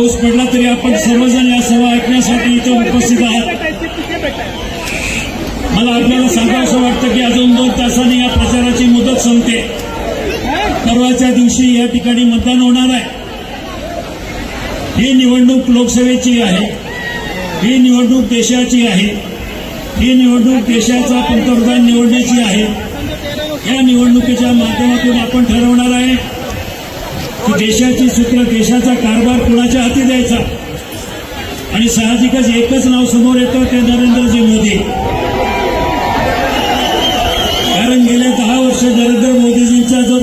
पाऊस पडला तरी आपण सर्वजण या सभा ऐकण्यासाठी इथे उपस्थित आहात। मला आपल्याला सांगावंसं वाटतं की अजून 2 तासांनी या प्रचाराची मुदत संपते। परवाच्या दिवशी या ठिकाणी मतदान होणार आहे। ही निवडणूक लोकसभेची आहे, ही निवडणूक देशाची आहे, ही निवडणूक देशाचा पंतप्रधान निवडण्याची आहे। या निवडणुकीच्या माध्यमातून आपण ठरवणार आहे की देशाची सूत्र, देशाचा कारभार कुणाच्या हाती द्यायचा। आणि साहजिकच एकच नाव समोर येतं, ते नरेंद्रजी मोदी। कारण गेल्या 10 वर्ष नरेंद्र मोदीजींचा जो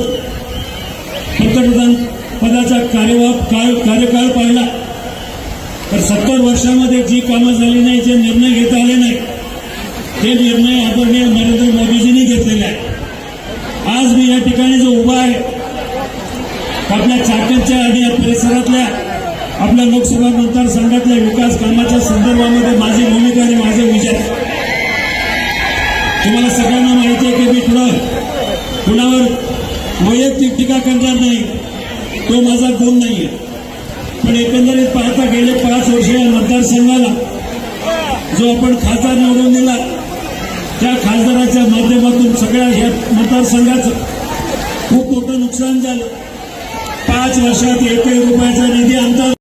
पंतप्रधान पदाचा कार्यकाळ पाहिला तर 70 वर्षामध्ये जी कामं झाली नाही, जे निर्णय घेता आले नाही, ते निर्णय आदरणीय नरेंद्र मोदीजींनी घेतलेले आहे। आज मी या ठिकाणी जो उभा आहे, आपल्या चाकणच्या आणि या परिसरातल्या आपल्या लोकसभा मतदारसंघातल्या विकास कामाच्या संदर्भामध्ये माझी भूमिका आणि माझे विचार तुम्हाला सगळ्यांना माहिती आहे की मी कुणावर वैयक्तिक टीका करणार नाही, तो माझा गुण नाहीये। पण एकंदरीत पाहता गेले 5 वर्ष या मतदारसंघाला जो आपण खासदार निवडून दिला, त्या खासदाराच्या माध्यमातून सगळ्या या मतदारसंघाचं खूप मोठं नुकसान झालं। 5 वर्षात 1 रुपयाचा निधी आमचा